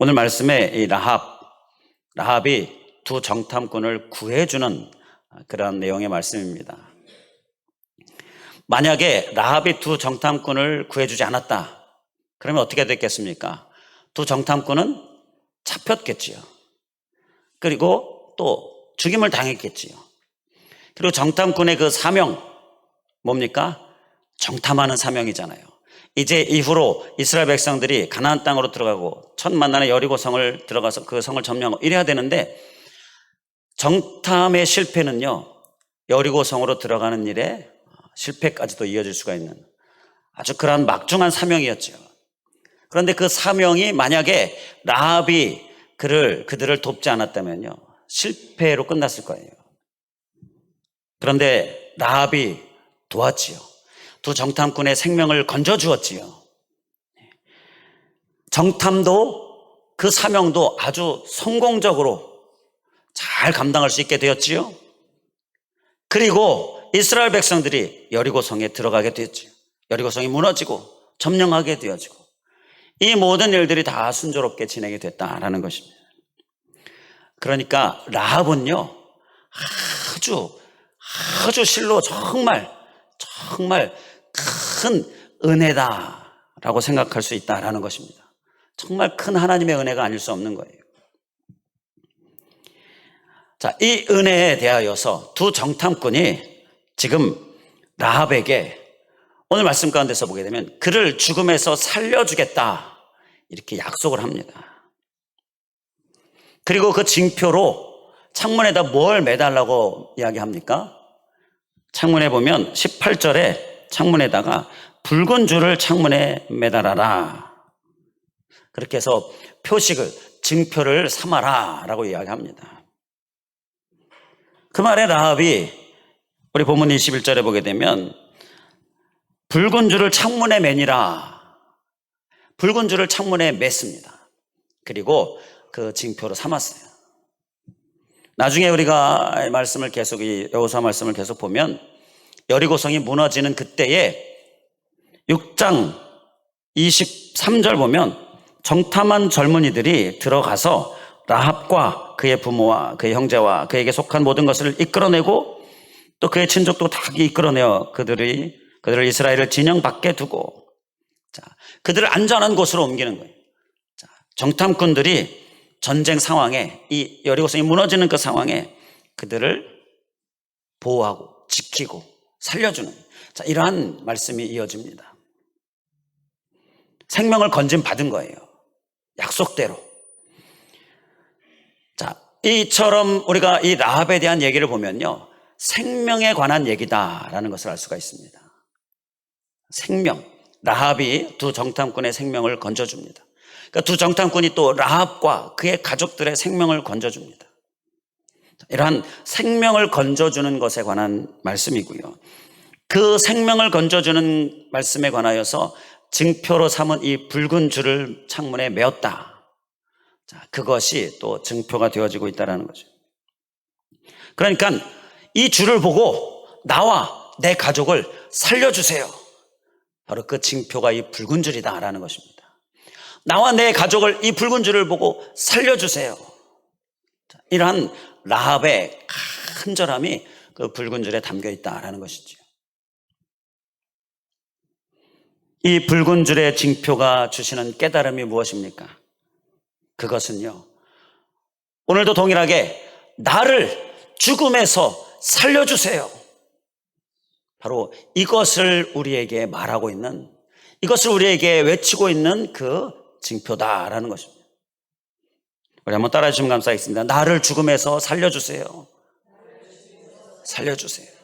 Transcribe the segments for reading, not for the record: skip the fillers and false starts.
오늘 말씀에 이 라합이 두 정탐꾼을 구해주는 그런 내용의 말씀입니다. 만약에 라합이 두 정탐꾼을 구해주지 않았다, 그러면 어떻게 됐겠습니까? 두 정탐꾼은 잡혔겠지요. 그리고 또 죽임을 당했겠지요. 그리고 정탐꾼의 그 사명, 뭡니까? 정탐하는 사명이잖아요. 이제 이후로 이스라엘 백성들이 가나안 땅으로 들어가고 첫 만나는 여리고 성을 들어가서 그 성을 점령하고 이래야 되는데, 정탐의 실패는요, 여리고 성으로 들어가는 일에 실패까지도 이어질 수가 있는 아주 그러한 막중한 사명이었죠. 그런데 그 사명이 만약에 라합이 그들을 돕지 않았다면요, 실패로 끝났을 거예요. 그런데 라합이 도왔지요. 두 정탐꾼의 생명을 건져주었지요. 정탐도 그 사명도 아주 성공적으로 잘 감당할 수 있게 되었지요. 그리고 이스라엘 백성들이 여리고성에 들어가게 되었지요. 여리고성이 무너지고 점령하게 되어지고, 이 모든 일들이 다 순조롭게 진행이 됐다라는 것입니다. 그러니까 라합은요, 아주 실로 정말 큰 은혜다라고 생각할 수 있다라는 것입니다. 정말 큰 하나님의 은혜가 아닐 수 없는 거예요. 자, 이 은혜에 대하여서 두 정탐꾼이 지금 라합에게 오늘 말씀 가운데서 보게 되면 그를 죽음에서 살려주겠다, 이렇게 약속을 합니다. 그리고 그 징표로 창문에다 뭘 매달라고 이야기합니까? 창문에 보면 18절에 창문에다가 붉은 줄을 창문에 매달아라, 그렇게 해서 표식을, 징표를 삼아라 라고 이야기합니다. 그 말에 라합이 우리 본문 21절에 보게 되면 붉은 줄을 창문에 매니라, 붉은 줄을 창문에 맸습니다. 그리고 그 징표로 삼았어요. 나중에 우리가 말씀을 계속, 이 여호수아 말씀을 계속 보면 여리고성이 무너지는 그때에 6장 23절 보면 정탐한 젊은이들이 들어가서 라합과 그의 부모와 그의 형제와 그에게 속한 모든 것을 이끌어내고 또 그의 친족도 다 이끌어내어 그들을 이스라엘을 진영 밖에 두고, 자, 그들을 안전한 곳으로 옮기는 거예요. 자, 정탐꾼들이 전쟁 상황에, 이 여리고성이 무너지는 그 상황에 그들을 보호하고 지키고 살려주는, 자, 이러한 말씀이 이어집니다. 생명을 건진 받은 거예요. 약속대로. 자, 이처럼 우리가 이 라합에 대한 얘기를 보면요, 생명에 관한 얘기다라는 것을 알 수가 있습니다. 생명. 라합이 두 정탐꾼의 생명을 건져줍니다. 그러니까 두 정탐꾼이 또 라합과 그의 가족들의 생명을 건져줍니다. 이러한 생명을 건져주는 것에 관한 말씀이고요. 그 생명을 건져주는 말씀에 관하여서 징표로 삼은 이 붉은 줄을 창문에 메었다. 자, 그것이 또 증표가 되어지고 있다는 거죠. 그러니까 이 줄을 보고 나와 내 가족을 살려주세요, 바로 그 징표가 이 붉은 줄이다라는 것입니다. 나와 내 가족을, 이 붉은 줄을 보고 살려주세요. 이러한 라합의 간절함이 그 붉은 줄에 담겨 있다라는 것이죠. 이 붉은 줄의 징표가 주시는 깨달음이 무엇입니까? 그것은요, 오늘도 동일하게 나를 죽음에서 살려주세요, 바로 이것을 우리에게 말하고 있는, 이것을 우리에게 외치고 있는 그 징표다라는 것입니다. 우리 한번 따라해 주시면 감사하겠습니다. 나를 죽음에서 살려주세요. 살려주세요.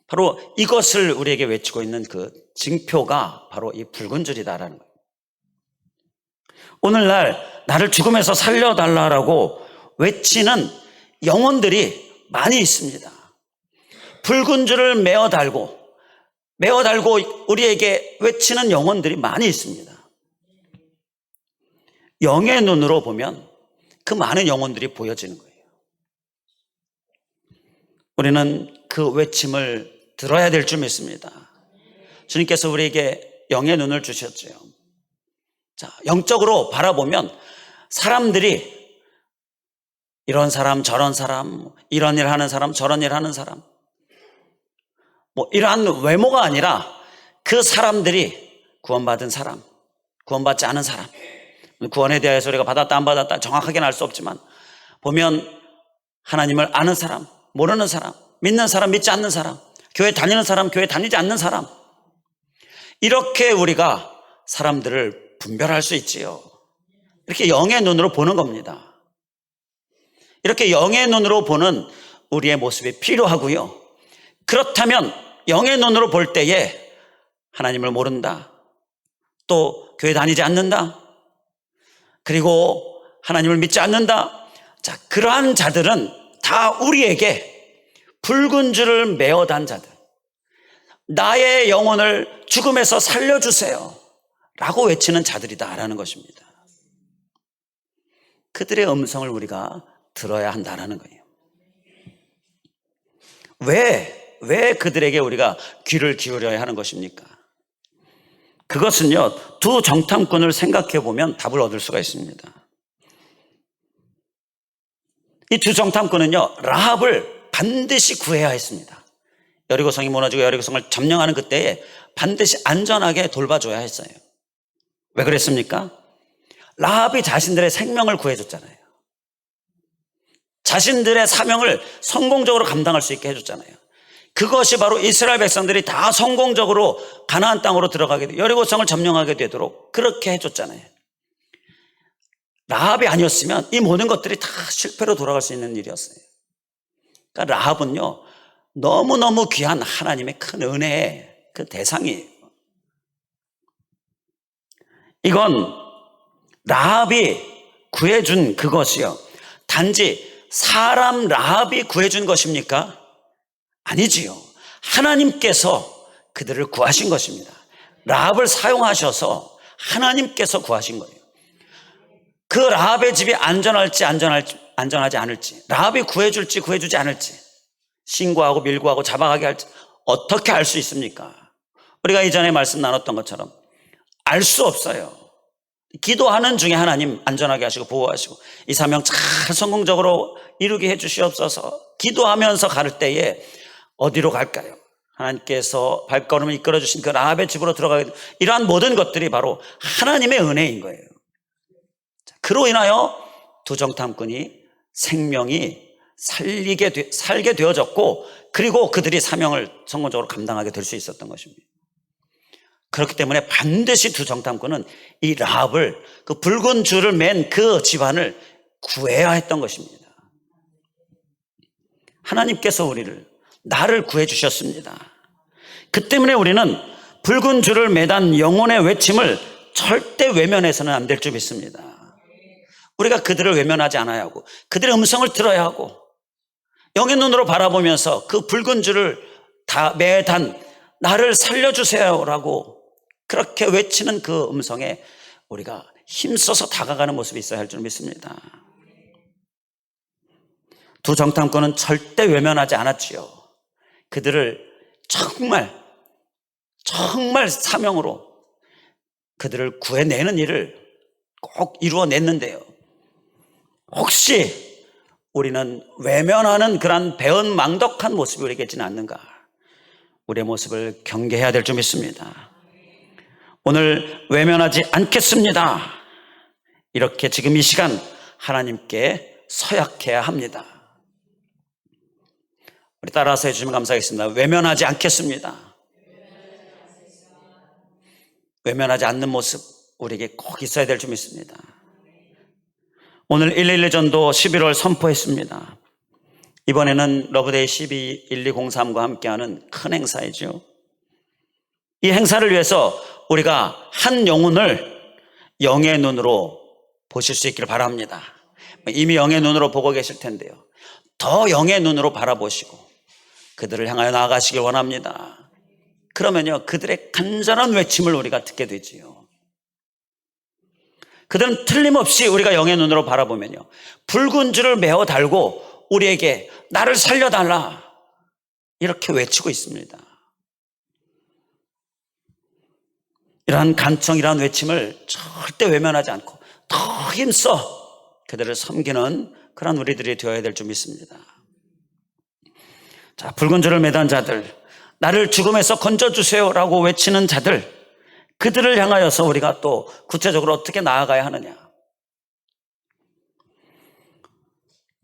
바로 이것을 우리에게 외치고 있는 그 징표가 바로 이 붉은 줄이다라는 거예요. 오늘날 나를 죽음에서 살려달라고 외치는 영혼들이 많이 있습니다. 붉은 줄을 메어 달고 우리에게 외치는 영혼들이 많이 있습니다. 영의 눈으로 보면 그 많은 영혼들이 보여지는 거예요. 우리는 그 외침을 들어야 될 줄 믿습니다. 주님께서 우리에게 영의 눈을 주셨죠. 자, 영적으로 바라보면 사람들이 이런 사람 저런 사람, 이런 일 하는 사람 저런 일 하는 사람, 이러한 외모가 아니라 그 사람들이 구원받은 사람, 구원받지 않은 사람, 구원에 대해서 우리가 받았다 안 받았다 정확하게는 알 수 없지만 보면 하나님을 아는 사람, 모르는 사람, 믿는 사람, 믿지 않는 사람, 교회 다니는 사람, 교회 다니지 않는 사람, 이렇게 우리가 사람들을 분별할 수 있지요. 이렇게 영의 눈으로 보는 겁니다. 이렇게 영의 눈으로 보는 우리의 모습이 필요하고요. 그렇다면 영의 눈으로 볼 때에 하나님을 모른다, 또 교회 다니지 않는다, 그리고 하나님을 믿지 않는다, 자, 그러한 자들은 다 우리에게 붉은 줄을 메어단 자들, 나의 영혼을 죽음에서 살려주세요 라고 외치는 자들이다라는 것입니다. 그들의 음성을 우리가 들어야 한다라는 거예요. 왜 그들에게 우리가 귀를 기울여야 하는 것입니까? 그것은요, 두 정탐꾼을 생각해 보면 답을 얻을 수가 있습니다. 이 두 정탐꾼은요, 라합을 반드시 구해야 했습니다. 여리고성이 무너지고 여리고성을 점령하는 그때에 반드시 안전하게 돌봐줘야 했어요. 왜 그랬습니까? 라합이 자신들의 생명을 구해줬잖아요. 자신들의 사명을 성공적으로 감당할 수 있게 해줬잖아요. 그것이 바로 이스라엘 백성들이 다 성공적으로 가나안 땅으로 들어가게 되고 여리고성을 점령하게 되도록 그렇게 해줬잖아요. 라합이 아니었으면 이 모든 것들이 다 실패로 돌아갈 수 있는 일이었어요. 그러니까 라합은요, 너무너무 귀한 하나님의 큰 은혜의 그 대상이에요. 이건 라합이 구해준 그것이요, 단지 사람 라합이 구해준 것입니까? 아니지요. 하나님께서 그들을 구하신 것입니다. 라합을 사용하셔서 하나님께서 구하신 거예요. 그 라합의 집이 안전하지 않을지, 라합이 구해줄지 구해주지 않을지, 신고하고 밀고하고 잡아가게 할지 어떻게 알 수 있습니까? 우리가 이전에 말씀 나눴던 것처럼 알 수 없어요. 기도하는 중에 하나님 안전하게 하시고 보호하시고 이 사명 잘 성공적으로 이루게 해주시옵소서, 기도하면서 갈 때에 어디로 갈까요? 하나님께서 발걸음을 이끌어 주신 그 라합의 집으로 들어가게 된 이러한 모든 것들이 바로 하나님의 은혜인 거예요. 그로 인하여 두 정탐꾼이 생명이 살게 되어졌고, 그리고 그들이 사명을 성공적으로 감당하게 될 수 있었던 것입니다. 그렇기 때문에 반드시 두 정탐꾼은 이 라합을, 그 붉은 줄을 맨 그 집안을 구해야 했던 것입니다. 하나님께서 나를 구해 주셨습니다. 그 때문에 우리는 붉은 줄을 매단 영혼의 외침을 절대 외면해서는 안 될 줄 믿습니다. 우리가 그들을 외면하지 않아야 하고 그들의 음성을 들어야 하고 영의 눈으로 바라보면서 그 붉은 줄을 다 매단 나를 살려주세요라고 그렇게 외치는 그 음성에 우리가 힘써서 다가가는 모습이 있어야 할 줄 믿습니다. 두 정탐꾼은 절대 외면하지 않았지요. 그들을 정말 사명으로 그들을 구해내는 일을 꼭 이루어냈는데요, 혹시 우리는 외면하는 그런 배은망덕한 모습이 우리에게 있지는 않는가? 우리의 모습을 경계해야 될 줄 믿습니다. 오늘 외면하지 않겠습니다, 이렇게 지금 이 시간 하나님께 서약해야 합니다. 우리 따라서 해주시면 감사하겠습니다. 외면하지 않겠습니다. 외면하지 않는 모습 우리에게 꼭 있어야 될 줄 믿습니다. 오늘 112 전도 11월 선포했습니다. 이번에는 러브데이 12-1203과 함께하는 큰 행사이죠. 이 행사를 위해서 우리가 한 영혼을 영의 눈으로 보실 수 있기를 바랍니다. 이미 영의 눈으로 보고 계실 텐데요, 더 영의 눈으로 바라보시고 그들을 향하여 나아가시길 원합니다. 그러면요, 그들의 간절한 외침을 우리가 듣게 되지요. 그들은 틀림없이 우리가 영의 눈으로 바라보면요, 붉은 줄을 메어 달고 우리에게 나를 살려달라 이렇게 외치고 있습니다. 이러한 간청, 이러한 외침을 절대 외면하지 않고 더 힘써 그들을 섬기는 그런 우리들이 되어야 될 줄 믿습니다. 자, 붉은 줄을 매단 자들, 나를 죽음에서 건져주세요라고 외치는 자들, 그들을 향하여서 우리가 또 구체적으로 어떻게 나아가야 하느냐.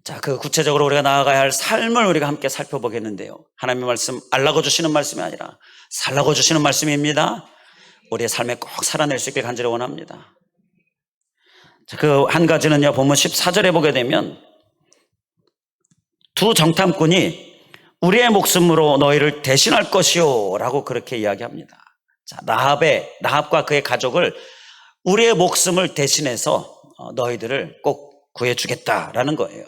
자, 그 구체적으로 우리가 나아가야 할 삶을 우리가 함께 살펴보겠는데요. 하나님의 말씀 알라고 주시는 말씀이 아니라 살라고 주시는 말씀입니다. 우리의 삶에 꼭 살아낼 수 있길 간절히 원합니다. 자, 그 한 가지는요, 본문 14절에 보게 되면 두 정탐꾼이 우리의 목숨으로 너희를 대신할 것이요 라고 그렇게 이야기합니다. 자, 라합과 그의 가족을 우리의 목숨을 대신해서 너희들을 꼭 구해주겠다라는 거예요.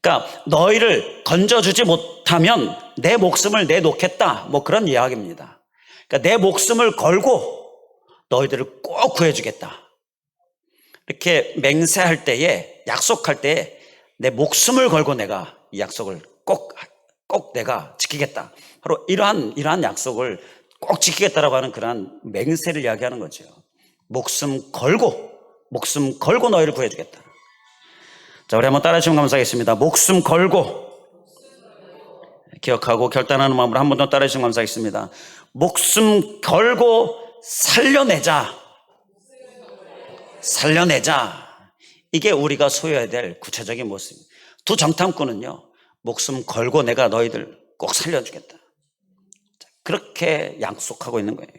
그러니까 너희를 건져주지 못하면 내 목숨을 내놓겠다, 뭐 그런 이야기입니다. 그러니까 내 목숨을 걸고 너희들을 꼭 구해주겠다. 이렇게 맹세할 때에, 약속할 때에 내 목숨을 걸고 내가 이 약속을 꼭 내가 지키겠다. 바로 이러한 약속을 꼭 지키겠다라고 하는 그러한 맹세를 이야기하는 거죠. 목숨 걸고 너희를 구해주겠다. 자, 우리 한번 따라해 주시면 감사하겠습니다. 목숨 걸고, 기억하고 결단하는 마음으로 한 번 더 따라해 주시면 감사하겠습니다. 목숨 걸고 살려내자. 이게 우리가 소유해야 될 구체적인 모습입니다. 두 정탐꾼은요, 목숨 걸고 내가 너희들 꼭 살려주겠다. 그렇게 약속하고 있는 거예요.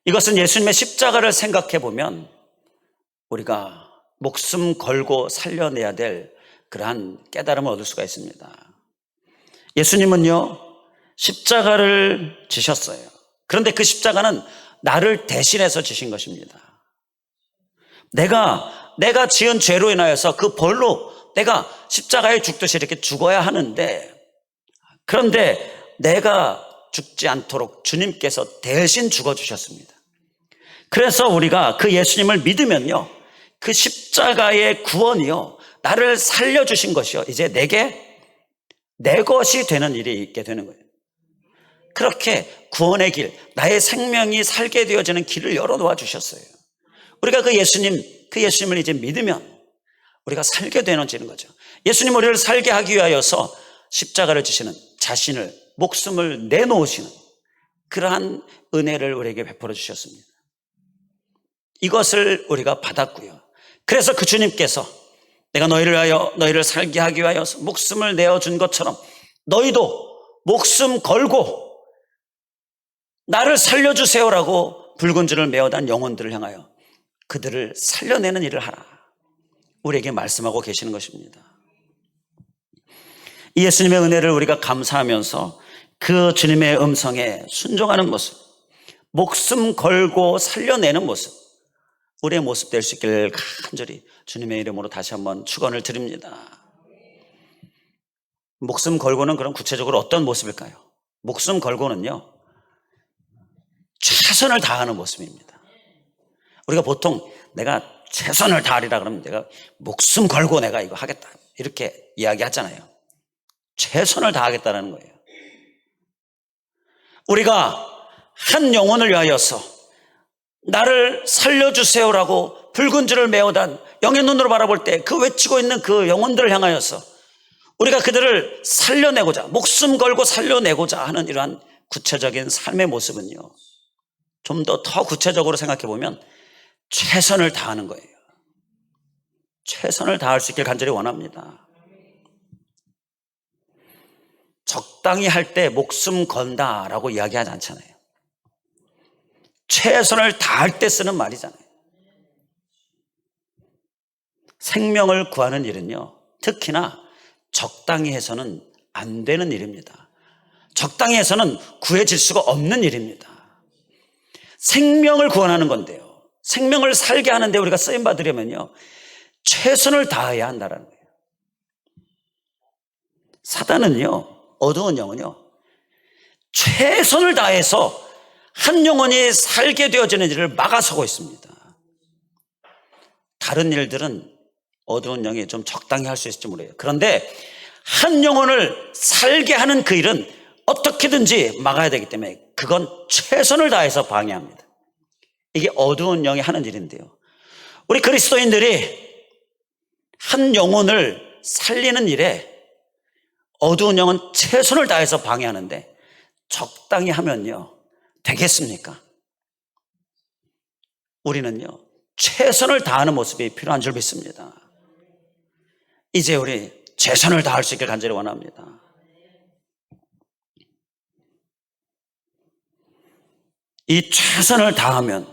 이것은 예수님의 십자가를 생각해 보면 우리가 목숨 걸고 살려내야 될 그러한 깨달음을 얻을 수가 있습니다. 예수님은요, 십자가를 지셨어요. 그런데 그 십자가는 나를 대신해서 지신 것입니다. 내가 지은 죄로 인하여서 그 벌로 내가 십자가에 죽듯이 이렇게 죽어야 하는데, 그런데 내가 죽지 않도록 주님께서 대신 죽어주셨습니다. 그래서 우리가 그 예수님을 믿으면요, 그 십자가의 구원이요, 나를 살려주신 것이요, 이제 내게 내 것이 되는 일이 있게 되는 거예요. 그렇게 구원의 길, 나의 생명이 살게 되어지는 길을 열어놓아 주셨어요. 우리가 그 예수님을 이제 믿으면 우리가 살게 되어지는 거죠. 예수님 우리를 살게 하기 위하여서 십자가를 지시는, 자신을, 목숨을 내놓으시는 그러한 은혜를 우리에게 베풀어 주셨습니다. 이것을 우리가 받았고요. 그래서 그 주님께서 내가 너희를 살게 하기 위하여서 목숨을 내어준 것처럼 너희도 목숨 걸고 나를 살려주세요라고 붉은 줄을 메어단 영혼들을 향하여 그들을 살려내는 일을 하라, 우리에게 말씀하고 계시는 것입니다. 이 예수님의 은혜를 우리가 감사하면서 그 주님의 음성에 순종하는 모습, 목숨 걸고 살려내는 모습, 우리의 모습 될 수 있기를 간절히 주님의 이름으로 다시 한번 축원을 드립니다. 목숨 걸고는 그럼 구체적으로 어떤 모습일까요? 목숨 걸고는요, 최선을 다하는 모습입니다. 우리가 보통 내가 최선을 다하리라 그러면 내가 목숨 걸고 내가 이거 하겠다 이렇게 이야기하잖아요. 최선을 다하겠다는 거예요. 우리가 한 영혼을 위하여서 나를 살려주세요라고 붉은 줄을 메어단 영의 눈으로 바라볼 때 그 외치고 있는 그 영혼들을 향하여서 우리가 그들을 살려내고자, 목숨 걸고 살려내고자 하는 이러한 구체적인 삶의 모습은요, 좀 더 구체적으로 생각해 보면 최선을 다하는 거예요. 최선을 다할 수 있길 간절히 원합니다. 적당히 할 때 목숨 건다라고 이야기하지 않잖아요. 최선을 다할 때 쓰는 말이잖아요. 생명을 구하는 일은요, 특히나 적당히 해서는 안 되는 일입니다. 적당히 해서는 구해질 수가 없는 일입니다. 생명을 구원하는 건데요, 생명을 살게 하는데 우리가 쓰임받으려면요, 최선을 다해야 한다는 거예요. 사단은요, 어두운 영은요, 최선을 다해서 한 영혼이 살게 되어지는 일을 막아서고 있습니다. 다른 일들은 어두운 영이 좀 적당히 할 수 있을지 모르겠어요. 그런데 한 영혼을 살게 하는 그 일은 어떻게든지 막아야 되기 때문에 그건 최선을 다해서 방해합니다. 이게 어두운 영이 하는 일인데요. 우리 그리스도인들이 한 영혼을 살리는 일에 어두운 영은 최선을 다해서 방해하는데 적당히 하면요, 되겠습니까? 우리는요, 최선을 다하는 모습이 필요한 줄 믿습니다. 이제 우리 최선을 다할 수 있길 간절히 원합니다. 이 최선을 다하면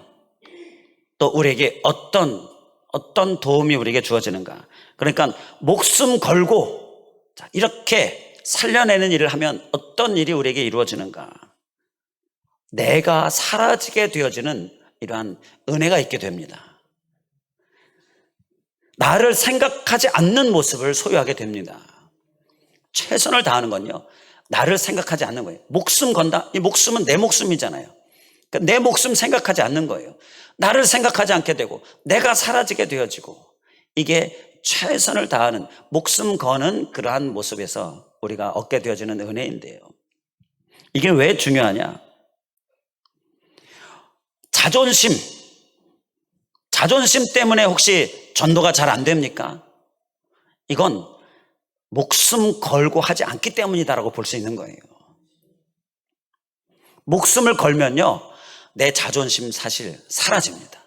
또 우리에게 어떤 도움이 우리에게 주어지는가? 그러니까 목숨 걸고 이렇게 살려내는 일을 하면 어떤 일이 우리에게 이루어지는가? 내가 사라지게 되어지는 이러한 은혜가 있게 됩니다. 나를 생각하지 않는 모습을 소유하게 됩니다. 최선을 다하는 건요, 나를 생각하지 않는 거예요. 목숨 건다. 이 목숨은 내 목숨이잖아요. 그러니까 내 목숨 생각하지 않는 거예요. 나를 생각하지 않게 되고 내가 사라지게 되어지고, 이게 최선을 다하는, 목숨 거는 그러한 모습에서 우리가 얻게 되어지는 은혜인데요. 이게 왜 중요하냐? 자존심 때문에 혹시 전도가 잘 안 됩니까? 이건 목숨 걸고 하지 않기 때문이다라고 볼 수 있는 거예요. 목숨을 걸면요, 내 자존심 사실 사라집니다.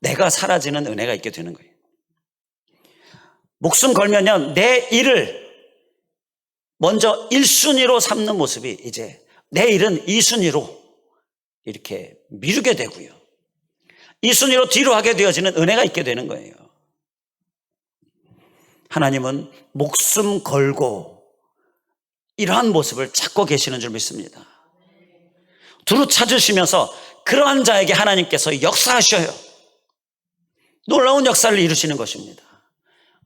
내가 사라지는 은혜가 있게 되는 거예요. 목숨 걸면요, 내 일을 먼저 1순위로 삼는 모습이 이제 내 일은 2순위로 이렇게 미루게 되고요, 2순위로 뒤로 하게 되어지는 은혜가 있게 되는 거예요. 하나님은 목숨 걸고 이러한 모습을 찾고 계시는 줄 믿습니다. 두루 찾으시면서 그러한 자에게 하나님께서 역사하셔요. 놀라운 역사를 이루시는 것입니다.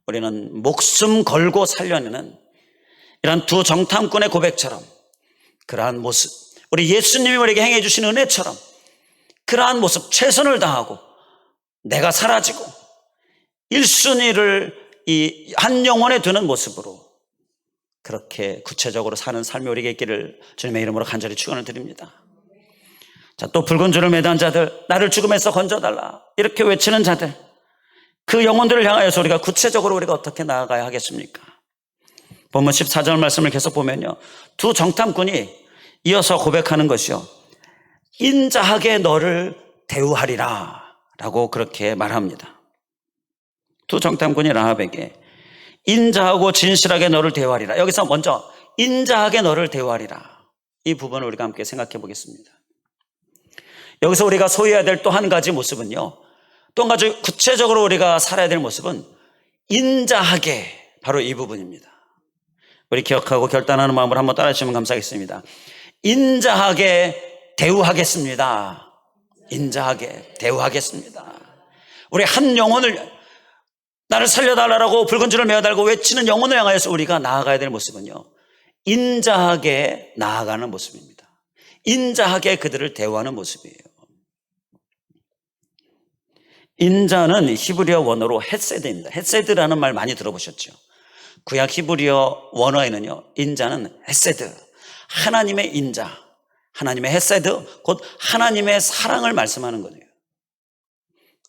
우리는 목숨 걸고 살려내는 이러한 두 정탐꾼의 고백처럼, 그러한 모습, 우리 예수님이 우리에게 행해 주신 은혜처럼 그러한 모습, 최선을 다하고 내가 사라지고 1순위를 이 한 영혼에 두는 모습으로 그렇게 구체적으로 사는 삶이 우리에게 있기를 주님의 이름으로 간절히 축원을 드립니다. 자, 또 붉은 줄을 매단 자들, 나를 죽음에서 건져달라 이렇게 외치는 자들, 그 영혼들을 향하여서 우리가 구체적으로 우리가 어떻게 나아가야 하겠습니까? 본문 14절 말씀을 계속 보면요, 두 정탐꾼이 이어서 고백하는 것이요, 인자하게 너를 대우하리라 라고 그렇게 말합니다. 두 정탐꾼이 라합에게 인자하고 진실하게 너를 대우하리라. 여기서 먼저 인자하게 너를 대우하리라, 이 부분을 우리가 함께 생각해 보겠습니다. 여기서 우리가 소유해야 될 또 한 가지 모습은요, 또 한 가지 구체적으로 우리가 살아야 될 모습은 인자하게, 바로 이 부분입니다. 우리 기억하고 결단하는 마음으로 한번 따라 주시면 감사하겠습니다. 인자하게 대우하겠습니다. 인자하게 대우하겠습니다. 우리 한 영혼을, 나를 살려달라고 붉은 줄을 매어달고 외치는 영혼을 향하여서 우리가 나아가야 될 모습은요, 인자하게 나아가는 모습입니다. 인자하게 그들을 대우하는 모습이에요. 인자는 히브리어 원어로 헤세드입니다. 헤세드라는 말 많이 들어보셨죠? 구약 히브리어 원어에는요, 인자는 헤세드, 하나님의 인자, 하나님의 헤세드, 곧 하나님의 사랑을 말씀하는 거예요.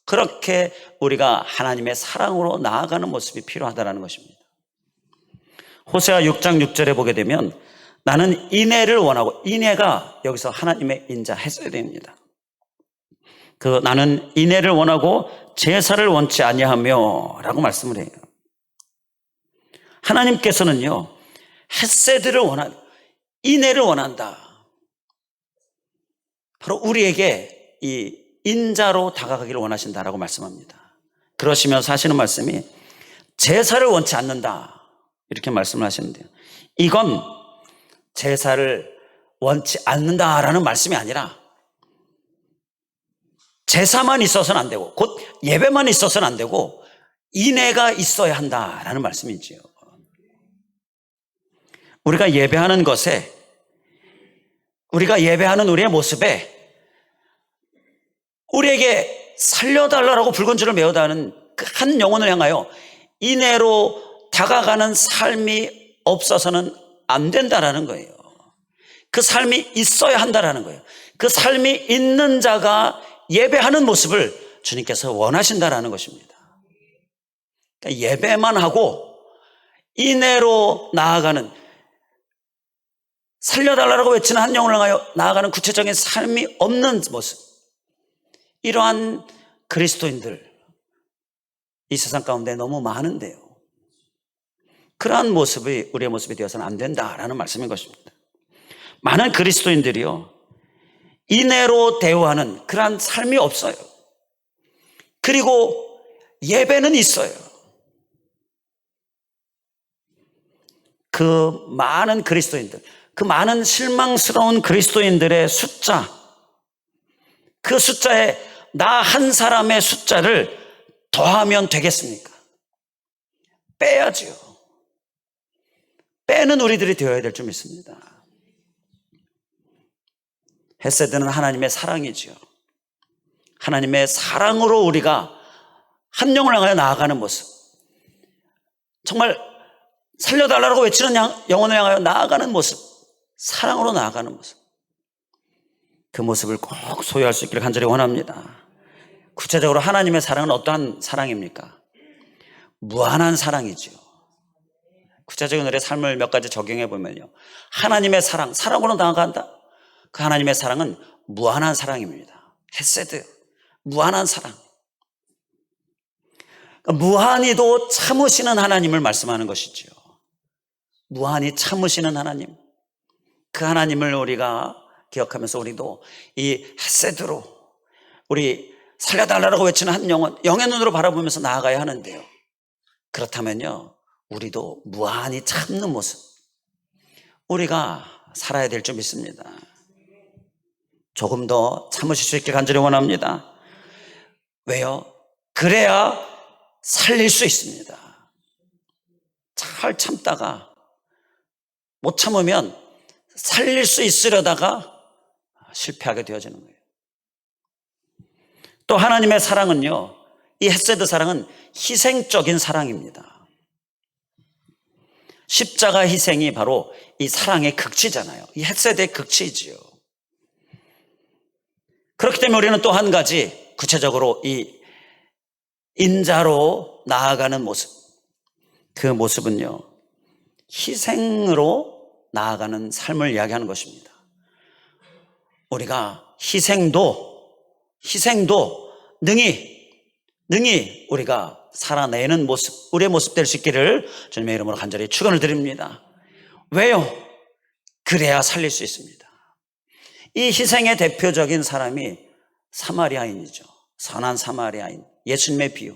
그렇게 우리가 하나님의 사랑으로 나아가는 모습이 필요하다는 것입니다. 호세아 6장 6절에 보게 되면 나는 인애를 원하고, 인애가 여기서 하나님의 인자 헤세드입니다. 그 나는 인애를 원하고 제사를 원치 아니하며 라고 말씀을 해요. 하나님께서는요, 헤세드를 인애를 원한다. 바로 우리에게 이 인자로 다가가기를 원하신다라고 말씀합니다. 그러시면서 하시는 말씀이 제사를 원치 않는다 이렇게 말씀을 하시는데요, 이건 제사를 원치 않는다라는 말씀이 아니라 제사만 있어서는 안 되고 곧 예배만 있어서는 안 되고 인애가 있어야 한다라는 말씀이지요. 우리가 예배하는 것에, 우리가 예배하는 우리의 모습에 우리에게 살려달라고 붉은 줄을 메어다는 그 한 영혼을 향하여 인애로 다가가는 삶이 없어서는 안 된다라는 거예요. 그 삶이 있어야 한다라는 거예요. 그 삶이 있는 자가 예배하는 모습을 주님께서 원하신다라는 것입니다. 그러니까 예배만 하고 인애로 나아가는, 살려달라고 외치는 한 영혼을 향하여 나아가는 구체적인 삶이 없는 모습, 이러한 그리스도인들 이 세상 가운데 너무 많은데요, 그러한 모습이 우리의 모습이 되어서는 안 된다라는 말씀인 것입니다. 많은 그리스도인들이요, 인애로 대우하는 그러한 삶이 없어요. 그리고 예배는 있어요. 그 많은 그리스도인들, 그 많은 실망스러운 그리스도인들의 숫자, 그 숫자에 나 한 사람의 숫자를 더하면 되겠습니까? 빼야지요. 빼는 우리들이 되어야 될 줄 믿습니다. 헤세드는 하나님의 사랑이지요. 하나님의 사랑으로 우리가 한 영혼을 향하여 나아가는 모습, 정말 살려달라고 외치는 영혼을 향하여 나아가는 모습, 사랑으로 나아가는 모습, 그 모습을 꼭 소유할 수 있기를 간절히 원합니다. 구체적으로 하나님의 사랑은 어떠한 사랑입니까? 무한한 사랑이지요. 구체적인 우리의 삶을 몇 가지 적용해 보면요, 하나님의 사랑, 사랑으로 나아간다. 그 하나님의 사랑은 무한한 사랑입니다. 헤세드, 무한한 사랑. 그러니까 무한히도 참으시는 하나님을 말씀하는 것이지요. 무한히 참으시는 하나님, 그 하나님을 우리가 기억하면서 우리도 이 헤세드로 우리 살려달라고 외치는 한 영혼, 영의 눈으로 바라보면서 나아가야 하는데요, 그렇다면요, 우리도 무한히 참는 모습, 우리가 살아야 될 줄 믿습니다. 조금 더 참으실 수 있게 간절히 원합니다. 왜요? 그래야 살릴 수 있습니다. 잘 참다가 못 참으면 살릴 수 있으려다가 실패하게 되어지는 거예요. 또 하나님의 사랑은요, 이 헤세드 사랑은 희생적인 사랑입니다. 십자가 희생이 바로 이 사랑의 극치잖아요. 이 헤세드의 극치이지요. 그렇기 때문에 우리는 또 한 가지 구체적으로 이 인자로 나아가는 모습, 그 모습은요, 희생으로 나아가는 삶을 이야기하는 것입니다. 우리가 희생도 능히 우리가 살아내는 모습, 우리의 모습 될 수 있기를 주님의 이름으로 간절히 축원을 드립니다. 왜요? 그래야 살릴 수 있습니다. 이 희생의 대표적인 사람이 사마리아인이죠. 선한 사마리아인, 예수님의 비유.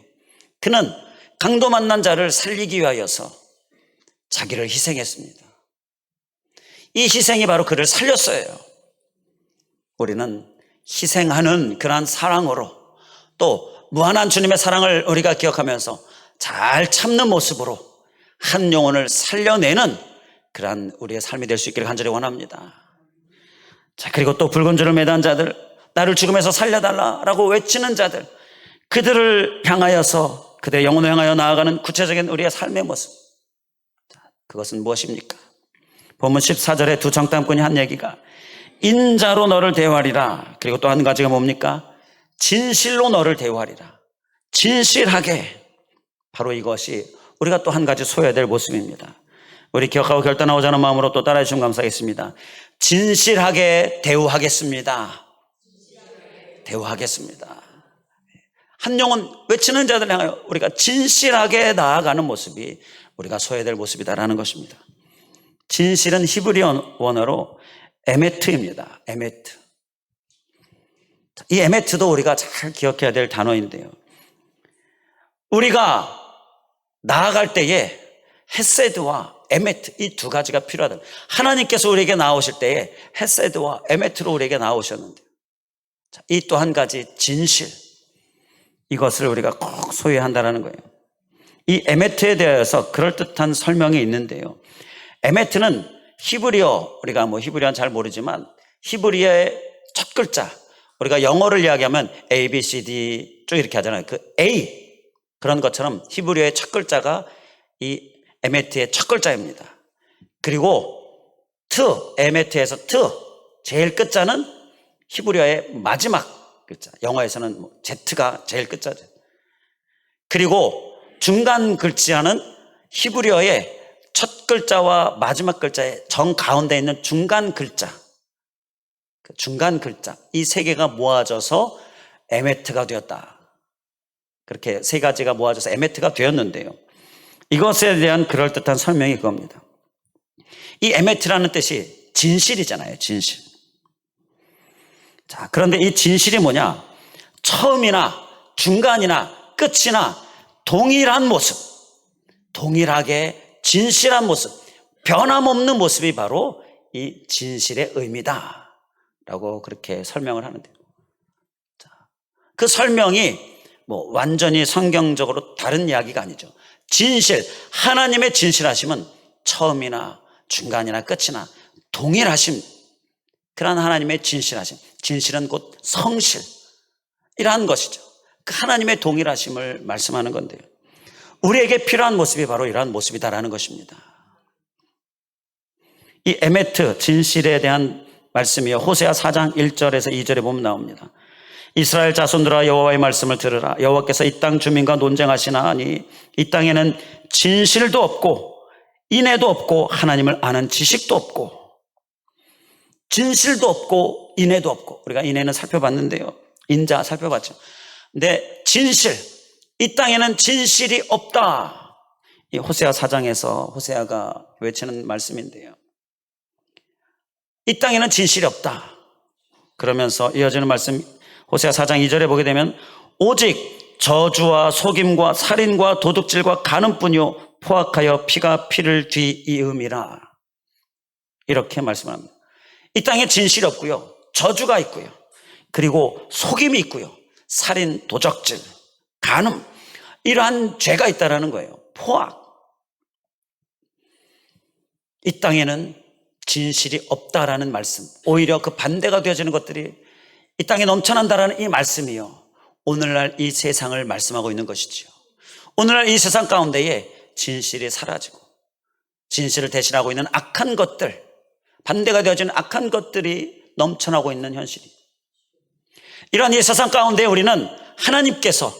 그는 강도 만난 자를 살리기 위하여서 자기를 희생했습니다. 이 희생이 바로 그를 살렸어요. 우리는 희생하는 그러한 사랑으로, 또 무한한 주님의 사랑을 우리가 기억하면서 잘 참는 모습으로 한 영혼을 살려내는 그러한 우리의 삶이 될 수 있기를 간절히 원합니다. 자, 그리고 또 붉은 줄을 매단 자들, 나를 죽음에서 살려달라라고 외치는 자들, 그들을 향하여서, 그들의 영혼을 향하여 나아가는 구체적인 우리의 삶의 모습, 그것은 무엇입니까? 본문 14절에 두 정탐꾼이 한 얘기가 인자로 너를 대우하리라, 그리고 또 한 가지가 뭡니까? 진실로 너를 대우하리라. 진실하게, 바로 이것이 우리가 또 한 가지 소유해야 될 모습입니다. 우리 기억하고 결단하고자 하는 마음으로 또 따라해 주시면 감사하겠습니다. 진실하게 대우하겠습니다. 대우하겠습니다. 한 영혼 외치는 자들 향하여 우리가 진실하게 나아가는 모습이 우리가 소유해야 될 모습이다라는 것입니다. 진실은 히브리어 원어로 에메트입니다. 에메트. 이 에메트도 우리가 잘 기억해야 될 단어인데요, 우리가 나아갈 때에 헤세드와 에메트, 이 두 가지가 필요하다. 하나님께서 우리에게 나오실 때에 헤세드와 에메트로 우리에게 나오셨는데, 이 또 한 가지 진실, 이것을 우리가 꼭 소유해야 한다는 거예요. 이 에메트에 대해서 그럴듯한 설명이 있는데요, 에메트는 히브리어, 우리가 히브리어는 잘 모르지만 히브리어의 첫 글자, 우리가 영어를 이야기하면 A, B, C, D 쭉 이렇게 하잖아요. 그 A, 그런 것처럼 히브리어의 첫 글자가 이 에메트의 첫 글자입니다. 그리고 에메트에서 제일 끝자는 히브리어의 마지막 글자. 영어에서는 Z가 제일 끝자죠. 그리고 중간 글자는 히브리어의 첫 글자와 마지막 글자의 정 가운데 있는 중간 글자. 중간 글자. 이 세 개가 모아져서 에메트가 되었다. 그렇게 세 가지가 모아져서 에메트가 되었는데요. 이것에 대한 그럴듯한 설명이 그겁니다. 이 에메트라는 뜻이 진실이잖아요. 진실. 자, 그런데 이 진실이 뭐냐? 처음이나 중간이나 끝이나 동일한 모습, 동일하게 진실한 모습, 변함없는 모습이 바로 이 진실의 의미다 라고 그렇게 설명을 하는데요. 자, 그 설명이 완전히 성경적으로 다른 이야기가 아니죠. 진실, 하나님의 진실하심은 처음이나 중간이나 끝이나 동일하심, 그러한 하나님의 진실하심, 진실은 곧 성실이라는 것이죠. 그 하나님의 동일하심을 말씀하는 건데요. 우리에게 필요한 모습이 바로 이러한 모습이다라는 것입니다. 이 에메트, 진실에 대한 말씀이요, 호세아 4장 1절에서 2절에 보면 나옵니다. 이스라엘 자손들아, 여호와의 말씀을 들으라. 여호와께서 이 땅 주민과 논쟁하시나 하니 이 땅에는 진실도 없고 인애도 없고 하나님을 아는 지식도 없고. 진실도 없고 인애도 없고. 우리가 인애는 살펴봤는데요, 인자 살펴봤죠. 근데 진실, 이 땅에는 진실이 없다. 이 호세아 4장에서 호세아가 외치는 말씀인데요, 이 땅에는 진실이 없다. 그러면서 이어지는 말씀, 호세아 4장 2절에 보게 되면 오직 저주와 속임과 살인과 도둑질과 간음뿐이요 포악하여 피가 피를 뒤이음이라. 이렇게 말씀합니다. 이 땅에 진실이 없고요, 저주가 있고요, 그리고 속임이 있고요, 살인, 도적질, 간음, 이러한 죄가 있다라는 거예요. 포악. 이 땅에는 진실이 없다라는 말씀, 오히려 그 반대가 되어지는 것들이 이 땅에 넘쳐난다라는 이 말씀이요, 오늘날 이 세상을 말씀하고 있는 것이지요. 오늘날 이 세상 가운데에 진실이 사라지고 진실을 대신하고 있는 악한 것들, 반대가 되어지는 악한 것들이 넘쳐나고 있는 현실이, 이러한 이 세상 가운데 우리는 하나님께서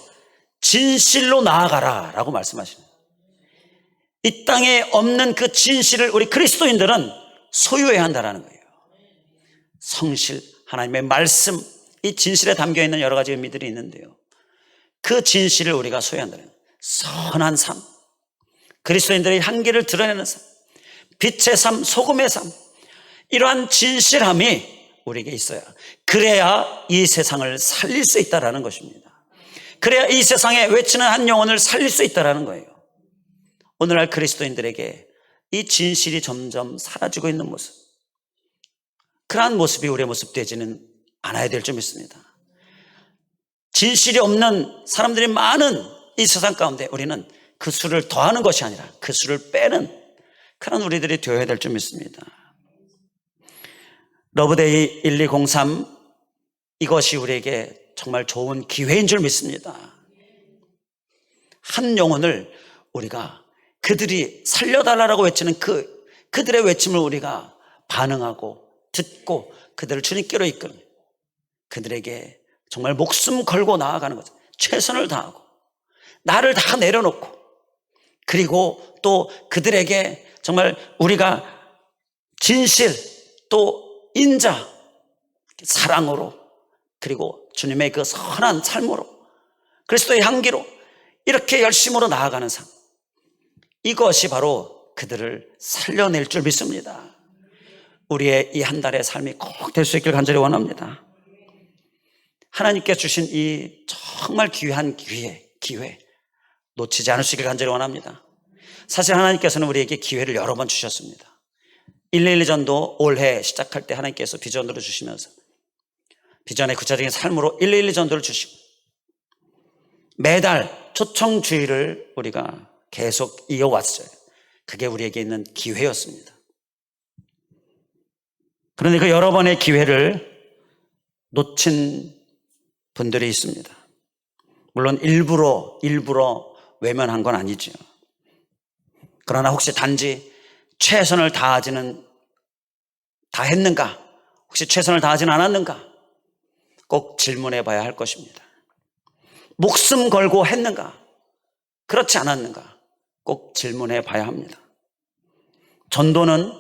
진실로 나아가라 라고 말씀하십니다. 이 땅에 없는 그 진실을 우리 그리스도인들은 소유해야 한다는 거예요. 성실, 하나님의 말씀, 이 진실에 담겨있는 여러 가지 의미들이 있는데요, 그 진실을 우리가 소유한다는 거예요. 선한 삶, 그리스도인들의 한계를 드러내는 삶, 빛의 삶, 소금의 삶, 이러한 진실함이 우리에게 있어야, 그래야 이 세상을 살릴 수 있다는 것입니다. 그래야 이 세상에 외치는 한 영혼을 살릴 수 있다는 거예요. 오늘날 그리스도인들에게 이 진실이 점점 사라지고 있는 모습, 그러한 모습이 우리의 모습 되지는 않아야 될 줄 믿습니다. 진실이 없는 사람들이 많은 이 세상 가운데 우리는 그 수를 더하는 것이 아니라 그 수를 빼는 그런 우리들이 되어야 될 줄 믿습니다. 러브데이 1203, 이것이 우리에게 정말 좋은 기회인 줄 믿습니다. 한 영혼을 우리가 그들이 살려달라고 외치는 그들의 외침을 우리가 반응하고 듣고 그들을 주님께로 이끄는, 그들에게 정말 목숨 걸고 나아가는 거죠. 최선을 다하고 나를 다 내려놓고, 그리고 또 그들에게 정말 우리가 진실, 또 인자, 사랑으로, 그리고 주님의 그 선한 삶으로, 그리스도의 향기로 이렇게 열심으로 나아가는 삶, 이것이 바로 그들을 살려낼 줄 믿습니다. 우리의 이 한 달의 삶이 꼭 될 수 있길 간절히 원합니다. 하나님께 주신 이 정말 귀한 기회 놓치지 않을 수 있길 간절히 원합니다. 사실 하나님께서는 우리에게 기회를 여러 번 주셨습니다. 112전도 올해 시작할 때 하나님께서 비전으로 주시면서 비전의 구체적인 삶으로 112전도를 주시고, 매달 초청주의를 우리가 계속 이어왔어요. 그게 우리에게 있는 기회였습니다. 그런데 그 여러 번의 기회를 놓친 분들이 있습니다. 물론 일부러 외면한 건 아니죠. 그러나 혹시 단지 최선을 다하지는 다 했는가? 혹시 최선을 다하진 않았는가? 꼭 질문해 봐야 할 것입니다. 목숨 걸고 했는가? 그렇지 않았는가? 꼭 질문해 봐야 합니다. 전도는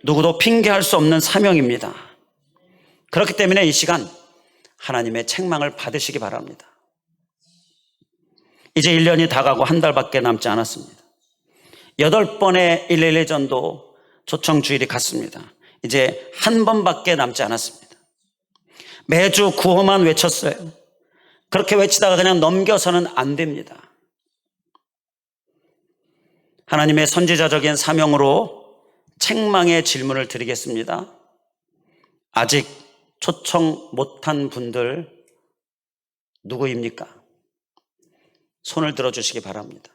누구도 핑계할 수 없는 사명입니다. 그렇기 때문에 이 시간 하나님의 책망을 받으시기 바랍니다. 이제 1년이 다 가고 한 달밖에 남지 않았습니다. 8번의 111 전도 초청 주일이 갔습니다. 이제 한 번밖에 남지 않았습니다. 매주 구호만 외쳤어요. 그렇게 외치다가 그냥 넘겨서는 안 됩니다. 하나님의 선지자적인 사명으로 책망의 질문을 드리겠습니다. 아직 초청 못한 분들 누구입니까? 손을 들어주시기 바랍니다.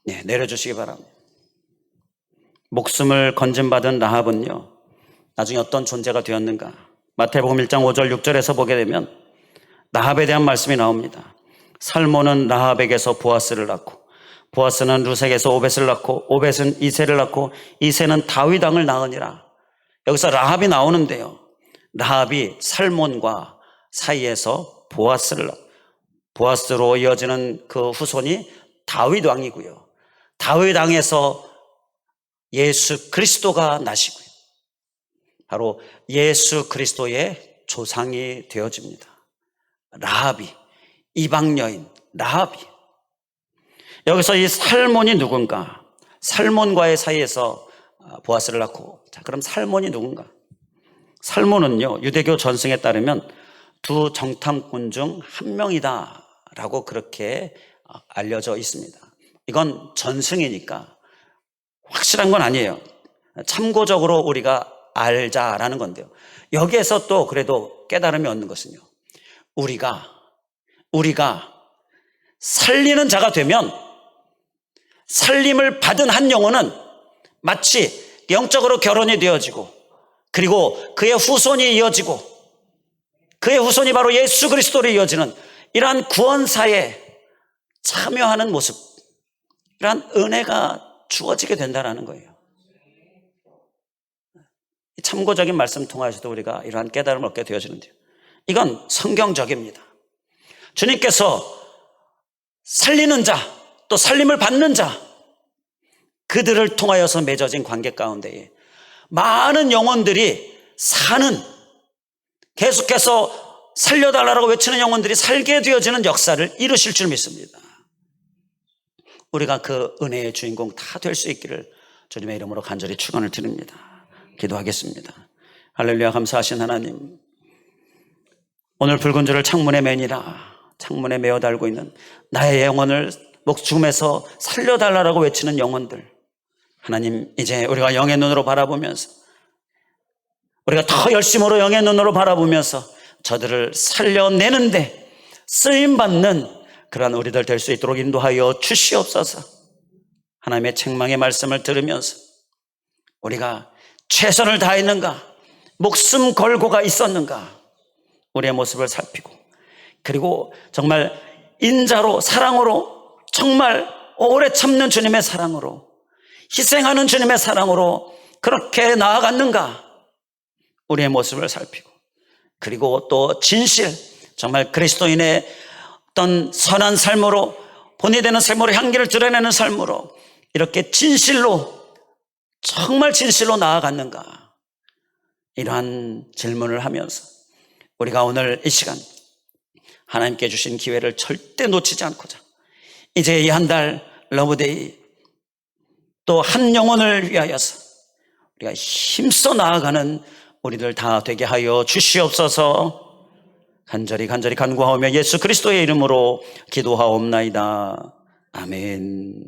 네, 내려주시기 바랍니다. 목숨을 건진받은 라합은요, 나중에 어떤 존재가 되었는가? 마태복음 1장 5절 6절에서 보게 되면 라합에 대한 말씀이 나옵니다. 살몬은 라합에게서 보아스를 낳고, 보아스는 루색에서 오벳을 낳고, 오벳은 이새를 낳고, 이새는 다윗 왕을 낳으니라. 여기서 라합이 나오는데요, 라합이 살몬과 사이에서 보아스를 낳고, 보아스로 이어지는 그 후손이 다윗 왕이고요, 다윗 왕에서 예수 그리스도가 나시고요, 바로 예수 그리스도의 조상이 되어집니다. 라합이, 이방 여인 라합이. 여기서 이 살몬이 누군가? 살몬과의 사이에서 보아스를 낳고, 자, 그럼 살몬이 누군가? 살몬은요, 유대교 전승에 따르면 두 정탐꾼 중 한 명이다 라고 그렇게 알려져 있습니다. 이건 전승이니까 확실한 건 아니에요. 참고적으로 우리가 알자라는 건데요, 여기에서 또 그래도 깨달음이 얻는 것은요, 우리가 살리는 자가 되면 살림을 받은 한 영혼은 마치 영적으로 결혼이 되어지고, 그리고 그의 후손이 이어지고, 그의 후손이 바로 예수 그리스도로 이어지는 이러한 구원사에 참여하는 모습, 이러한 은혜가 주어지게 된다는 거예요. 참고적인 말씀 통하여서도 우리가 이러한 깨달음을 얻게 되어지는데요, 이건 성경적입니다. 주님께서 살리는 자, 또 살림을 받는 자, 그들을 통하여서 맺어진 관계 가운데에 많은 영혼들이 사는, 계속해서 살려달라고 외치는 영혼들이 살게 되어지는 역사를 이루실 줄 믿습니다. 우리가 그 은혜의 주인공 다 될 수 있기를 주님의 이름으로 간절히 축원을 드립니다. 기도하겠습니다. 할렐루야. 감사하신 하나님, 오늘 붉은 줄을 창문에 매니라, 창문에 매어 달고 있는 나의 영혼을 죽음에서 살려달라고 외치는 영혼들, 하나님, 이제 우리가 영의 눈으로 바라보면서, 우리가 더 열심으로 영의 눈으로 바라보면서 저들을 살려내는데 쓰임받는 그러한 우리들 될 수 있도록 인도하여 주시옵소서. 하나님의 책망의 말씀을 들으면서 우리가 최선을 다했는가, 목숨 걸고가 있었는가, 우리의 모습을 살피고, 그리고 정말 인자로, 사랑으로, 정말 오래 참는 주님의 사랑으로, 희생하는 주님의 사랑으로 그렇게 나아갔는가, 우리의 모습을 살피고, 그리고 또 진실, 정말 그리스도인의 어떤 선한 삶으로, 본이 되는 삶으로, 향기를 드러내는 삶으로 이렇게 진실로, 정말 진실로 나아갔는가, 이러한 질문을 하면서 우리가 오늘 이 시간 하나님께 주신 기회를 절대 놓치지 않고자, 이제 이 한 달 러브데이, 또 한 영혼을 위하여서 우리가 힘써 나아가는 우리들 다 되게 하여 주시옵소서. 간절히 간구하오며 예수 그리스도의 이름으로 기도하옵나이다. 아멘.